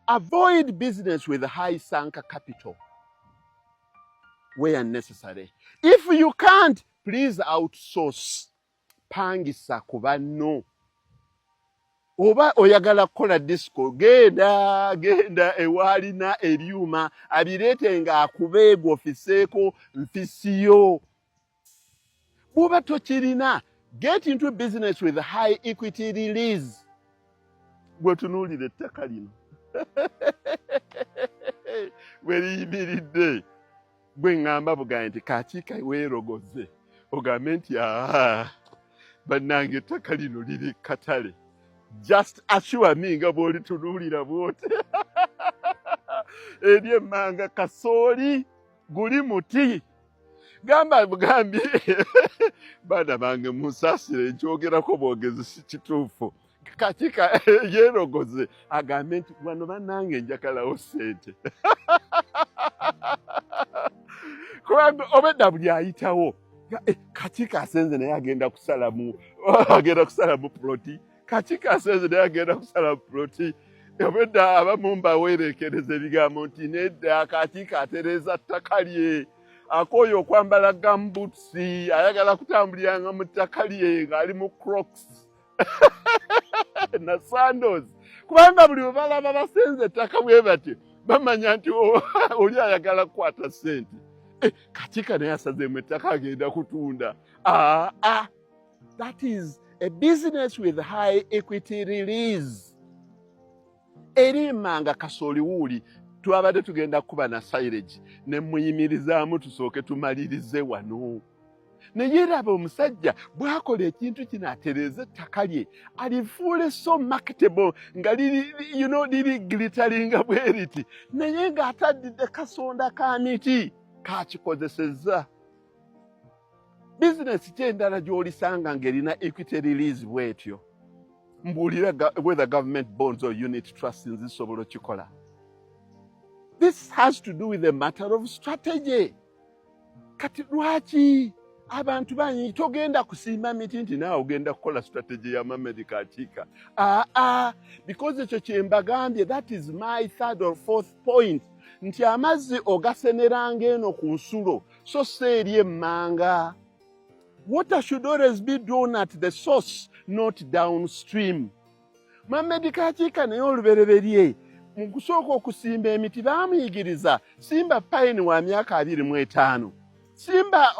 Avoid business with high sunk capital where necessary. If you can't, please outsource. Pangisa kuba no. Oba oyagala kola disco genda ewalina ebyuma abirete nga akubeego ofiseko nfisiyo. Buba tochirina, get into business with high equity release. Gwetunulire ettaka lino. Weriyimiridde. Gwe ngamba buga nti kakiika weerogoze. Ogambe nti bannange ettaka lino liri katale. Just assure me nga bw'oli tunuulira bw'oti. Eri emmanga kasooli guli muti. Gamba bugambi baana bange musaasire nkyogerako bwogezi si kituufu. Kakiika yeerogoze agambe nti wano bannange njakalawo ssente. Kubanga obedda buli ayitawo kakiika asenze naye agenda kusala mu ploti. Kakiika asenze naye agenda kusala mu ploti. Obedda abamu mbaweerekereza ebigambo nti nedda kakiika atereeza ttaka lye. Akoyo okwambala gambuutusi ayagala kutambuliranga mu ttaka lye ng'ali mu Crocs na sandals. Kubanga buli balaba basenze ettaka bwe bati bamanya nti oli ayagala kukwata ssente. Kakiika naye asazeemu ettaka agenda kutunda. That is a business with high equity release. Eri mmanga kasooli wuuli twabadde tugenda kuba na silage ne muyimirizaamu tusooke tumalirize wano. Naye raba omusajja bw'akola ekintu kino atereeza ettaka lye alifuule so marketable nga liri glitteringa bwe riti naye ng'ataddidde kasonda ka miti kakikozesezza. Business kyendala gy'olisanga ng'erina equity release bw'etyo. Mbuulira whether government bonds or unit trusts nzisobola okikola. This has to do with a matter of strategy. Kati lwaki abantu banyi togenda kusimba miti nti naawe ogenda kukola strategy ya Mohammed Kakiika? Because ekyo kye mbagambye, that is my third or fourth point. Nti amazzi ogaseneranga eno ku nsulo so eri emmanga. Water should always be drawn at the source, not downstream. Mohammed Kakiika naye olubereberye mu kusooka okusimba emiti baamuyigiriza simba pine wa myaka 25. Simba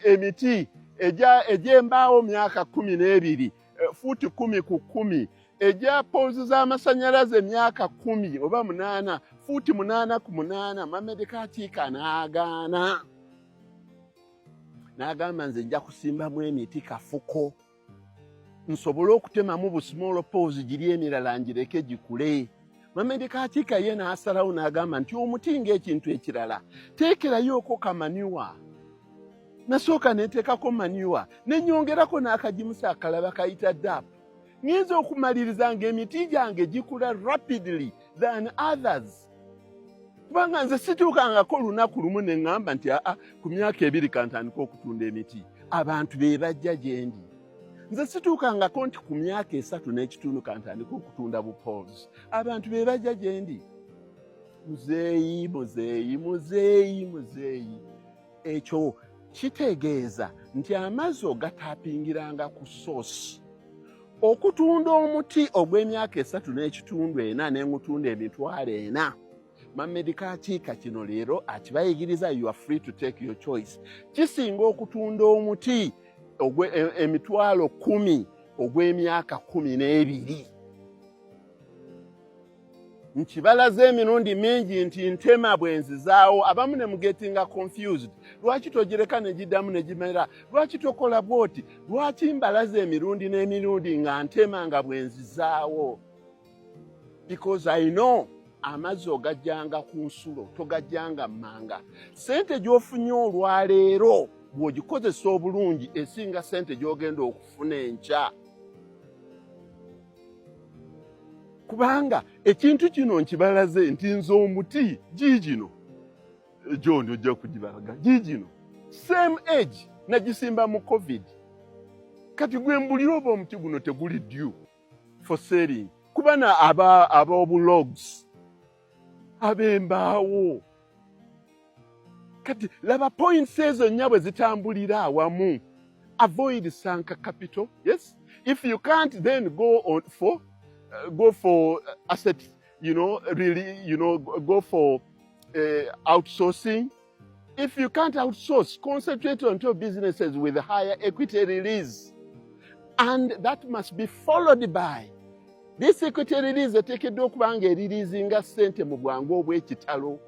emiti egy'embaawo myaka 12, futi 10 ku 10, egya poles z'amasanyalaze emyaka 10 oba 8, futi 8 ku 8. Mohammed Kakiika n'agaana. N'agamba nze nja kusimbamu emiti kafuko. Nsobole okutemamu bu small poles giri emirala ngireke gikule. Mohammed Kakiika ye n'asalawo n'agamba nti omuti ng'ekintu ekirala teekerayooko kamaniwa. Nasooka neeteekako maniwa ne nnyongerako n'akagimusa akalaba kayita DAP. Ngenza okumaliriza ng'emiti gyange gikula rapidly than others. Kubanga nze situukangako lunaku lumu ne ŋŋamba nti ku myaka 2 kantandika okutunda emiti. Abantu be bajja gye ndi. Nze situukangako nti ku myaka 3 n'ekitundu kantandika okutunda bu poles. Abantu be bajja gye ndi. Muzeeyi. Ekyo kitegeeza nti amazzi ogatapingiranga ku source. Okutunda omuti ogw'emyaka 3 n'ekitundu 4 n'engutunda emitwalo 4. Mohammed Kakiika kino leero akibayigiriza, you are free to take your choice. Kisinga okutunda omuti emitwalo 10 ogw'emyaka 12. Nkibalaze emirundi mingi nti ntema bwenzizaawo, abamu ne mugetinga confused. Lwaki togireka ne giddamu ne gimera? Lwaki tokola bwoti? Lwaki mbalaze emirundi n'emirundi nga ntema nga bwenzizaawo? Because I know amazzi ogajjanga ku nsulo, togajjanga mmanga. Sente gy'ofunye olwaleero bw'ogikozesa obulungi esinga sente gy'ogenda okufuna enkya. Kubanga ekintu kino nkibalaze nti nze omuti giigino John ojja kugibalaga giigino same age nagisimba mu COVID. Kati gwe mbulira oba omuti guno teguli due for selling. kubana ab'obulogs ab'embaawo kati laba points ezo nnya bwe zitambulira awamu. Avoid sanka capital. Yes, if you can't then go for asset, really, go for outsourcing. If you can't outsource, concentrate on top businesses with higher equity release. And that must be followed by this equity release eteekeddwa okuba nga ereleasinga ssente mu bwangu obw'ekitalo.